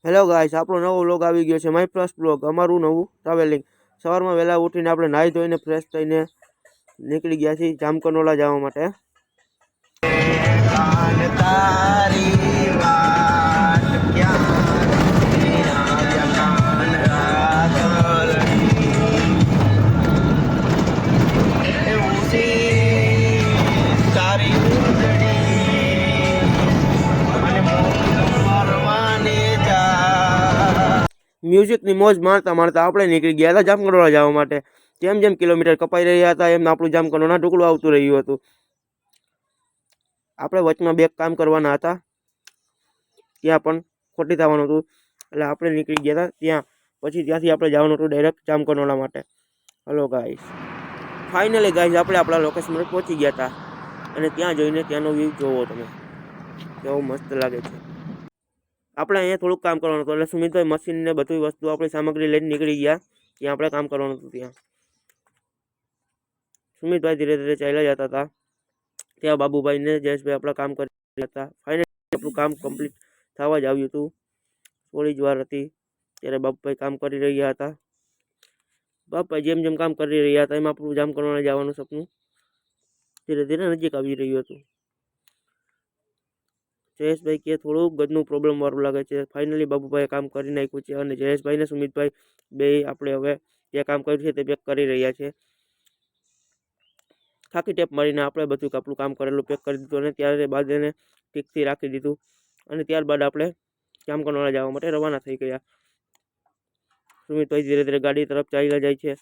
Hello guys, આપણો નવો vlog આવી ગયો છે. માય ફર્સ્ટ વ્લોગ, અમારું નવું ટ્રાવેલિંગ. સવારમાં વહેલા ઉઠીને આપણે નાહી ધોઈને ફ્રેશ થઈને નીકળી ગયા છીએ જામકંડોળા જવા માટે. મ્યુઝિકની મોજ મારતા મારતા આપણે નીકળી ગયા હતા જામકંડોળા જવા માટે. જેમ જેમ કિલોમીટર કપાઈ રહ્યા હતા એમ આપણું જામકંડોળા ટુકડું આવતું રહ્યું હતું. આપણે વચમાં બે કામ કરવાના હતા, ત્યાં પણ ખોટી થવાનું હતું, એટલે આપણે નીકળી ગયા હતા ત્યાં. પછી ત્યાંથી આપણે જવાનું હતું ડાયરેક્ટ જામકંડોળા માટે. હલો ગાઈસ, ફાઇનલી ગાઈસ આપણે આપણા લોકેશન પર પહોંચી ગયા હતા. અને ત્યાં જોઈને ત્યાંનો વ્યૂ જોવો તમે, કેવો મસ્ત લાગે છે. આપણે અહીંયા થોડુંક કામ કરવાનું હતું, એટલે સુમિતભાઈ મશીન ને બધી વસ્તુ આપણી સામગ્રી લઈને નીકળી ગયા ત્યાં આપણે કામ કરવાનું હતું. ત્યાં સુમિતભાઈ ધીરે ધીરે ચાલ્યા જતા હતા. ત્યાં બાબુભાઈ ને જયેશભાઈ આપણા કામ કરી રહ્યા હતા. ફાઇનલી આપણું કામ કમ્પ્લીટ થવા જ આવ્યું હતું. થોડી જ વાર હતી ત્યારે બાબુભાઈ કામ કરી રહ્યા હતા. બાબુભાઈ જેમ જેમ કામ કરી રહ્યા હતા એમ આપણું જામકંડોળા જવાનું સપનું ધીરે ધીરે નજીક આવી રહ્યું હતું. જયેશભાઈ કે થોડુંક ગજનું પ્રોબ્લેમ વાળું લાગે છે. ફાઇનલી બાબુભાઈએ કામ કરી નાખ્યું છે અને જયેશભાઈ ને સુમિતભાઈ બે આપણે હવે જે કામ કર્યું છે તે પેક કરી રહ્યા છે. ખાકી ટેપ મારીને આપણે બધું આપણું કામ કરેલું પેક કરી દીધું અને ત્યારે બાદ એને ઠીકથી રાખી દીધું. અને ત્યારબાદ આપણે જામકંડોળા જવા માટે રવાના થઈ ગયા. સુમિતભાઈ ધીરે ધીરે ગાડી તરફ ચાલ્યા જાય છે.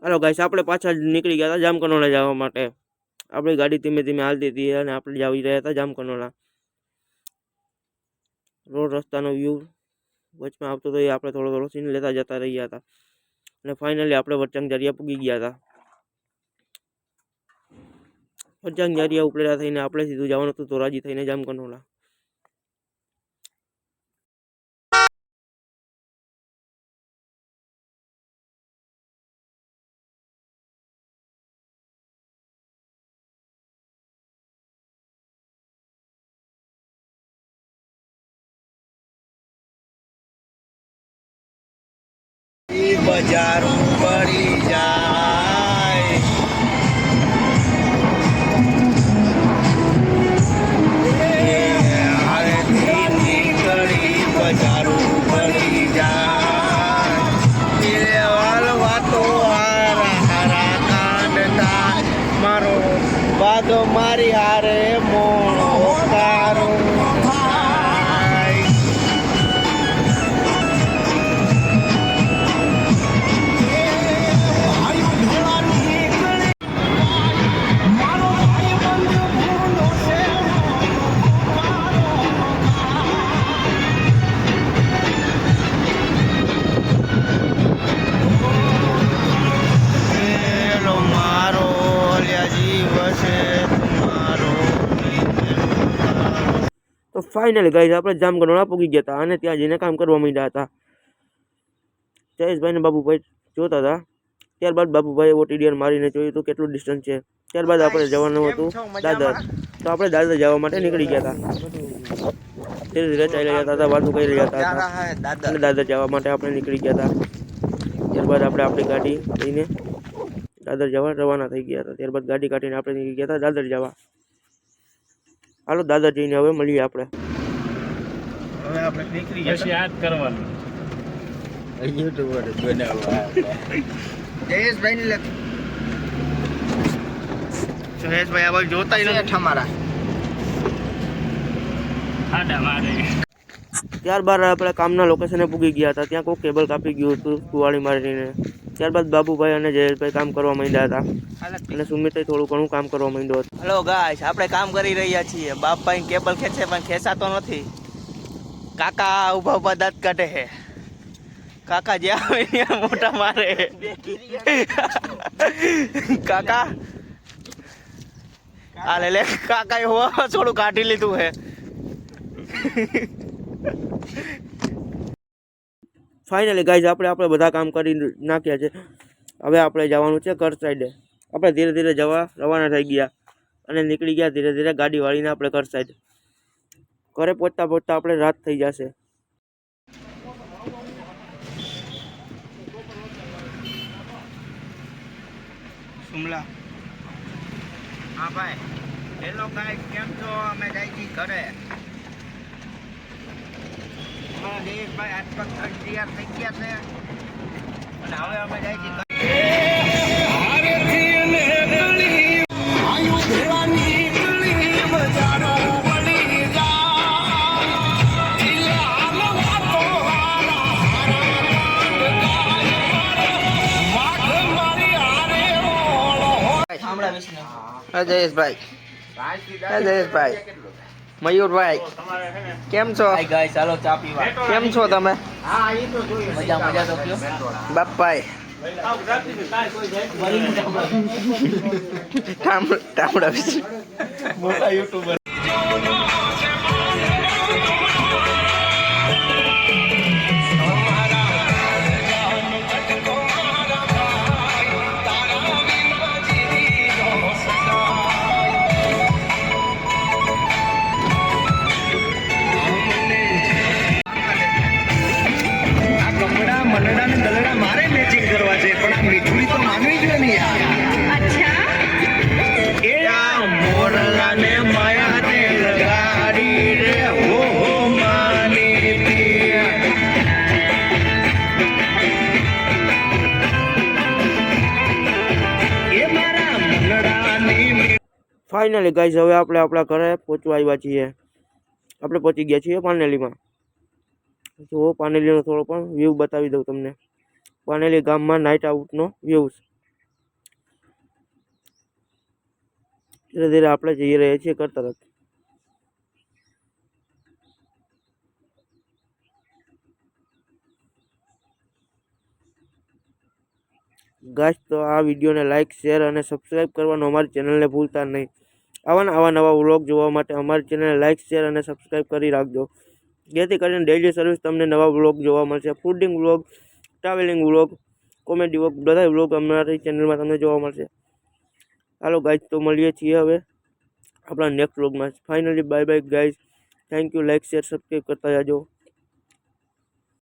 હાલો ગાઈસ, આપણે પાછા નીકળી ગયા હતા જામકંડોળા જવા માટે. આપણી ગાડી ધીમે ધીમે હાલતી હતી અને આપણે આવી રહ્યા હતા જામકંડોળા. રોડ રસ્તાનો વ્યૂ વચમાં આવતો હતો એ આપણે થોડો થોડો સીન લેતા જતા રહ્યા હતા. અને ફાઇનલી આપણે વરચંગ પૂગી ગયા હતા. વરચંગ ઉપલેરા થઈને આપણે સીધું જવાનું હતું ધોરાજી થઈને જામકંડોળા. બજાર પડી જાય બજાર પડી જાય વાતો હારા કાંડતા મારો વાદો મારી હારે મોણો કારો. તો ફાઇનલી ગાઈસ આપણે જામકંડોળા પૂગી ગયા હતા અને ત્યાં જઈને કામ કરવા માંડ્યા હતા. જયેશભાઈ ને બાબુભાઈ જોતા હતા. ત્યારબાદ બાબુભાઈએ ઓટીડીઆર મારીને જોયું હતું કેટલું ડિસ્ટન્સ છે. ત્યારબાદ આપણે જવાનું હતું દાદર. તો આપણે દાદર જવા માટે નીકળી ગયા હતા. ધીરે ધીરે ચાલ્યા જતા હતા, વાતો કરી રહ્યા હતા અને દાદર જવા માટે આપણે નીકળી ગયા હતા. ત્યારબાદ આપણે આપણી ગાડી લઈને દાદર જવા રવાના થઈ ગયા હતા. ત્યારબાદ ગાડી કાઢીને આપણે નીકળી ગયા હતા દાદર જવા. હાલો દાદર જઈને હવે મળીએ આપણે. હવે આપણે નીકળી ગયા પછી યાદ કરવાનું યુટ્યુબર બનાવવા જયેશભાઈ ને જયેશભાઈ આ બાજુ જોતા નથી અમારા આડા મારે. ત્યારબાદ આપણે કામના લોકેશને પૂગી ગયા હતા. ત્યાં કોઈ કેબલ કાપી ગયું હતું કુવાડી મારીને. ત્યારબાદ બાબુભાઈ અને જયેશભાઈ કામ કરવા માંડ્યા હતા અને સુમિતે થોડું ઘણું કામ કરવા માંડ્યું હતું. હેલો ગાઈસ, આપણે કામ કરી રહ્યા છીએ. બાપભાઈ કેબલ ખેંચે પણ ખેંચાતો નથી. કાકા ઉભા ઉભા દાંત કાઢે છે. કાકા જ્યાં આવે ત્યાં મોટા મારે. કાકા આ લે કાકા હોવા થોડું કાઢી લીધું હે. ફાઇનલી ગાઈઝ આપણે બધા કામ કરી નાખ્યા છે. હવે આપણે જવાનું છે ઘર સાઈડે. આપણે ધીરે ધીરે જવા રવાના થઈ ગયા અને નીકળી ગયા ધીરે ધીરે ગાડી વાળીને આપણે ઘર સાઈડ. ઘરે પહોંચતા પહોંચતા આપણે રાત થઈ જશે. સુમલા હા ભાઈ હેલો ગાઈસ કેમ છો? અમે જાય છી ઘરે. અમારા દેશભાઈ આસપાસ તૈયાર થઈ ગયા છે અને હવે અમે જાય છી ઘરે. જયેશભાઈ જયેશભાઈ મયુરભાઈ કેમ છો? ચાલો ચા પીવા. કેમ છો તમે? મજા મજા તો કયો બાપભાઈ. ટામડા વિશે મોટા યુટ્યુબર. ફાઇનલી ગાઈઝ હવે આપણે આપણા ઘરે પહોંચવા આવ્યા છીએ. આપણે પહોંચી ગયા છીએ પાનેલીમાં. જો પાનેલીનો થોડો પણ વ્યૂ બતાવી દઉં તમને. પાનેલી ગામમાં નાઇટ આઉટનો વ્યૂ. ધીરે ધીરે આપણે જઈ રહ્યા છીએ ઘર તરફ. ગાઈસ તો આ વિડીયોને લાઇક શેર અને સબસ્ક્રાઈબ કરવાનું અમારી ચેનલને ભૂલતા નહીં. આવા નવા વ્લોગ જોવા માટે અમારી ચેનલને લાઇક શેર અને સબસ્ક્રાઈબ કરી રાખજો, જેથી કરીને ડેઈલી સર્વિસ તમને નવા વ્લોગ જોવા મળશે. Fooding vlog, travelling vlog, comedy vlog, બધા વ્લોગ અમારી ચેનલમાં તમને જોવા મળશે. હાલો ગાઈસ તો મળીએ છીએ હવે આપણા નેક્સ્ટ વ્લોગમાં. Finally bye bye guys. Thank you. Like share subscribe કરતા જાજો.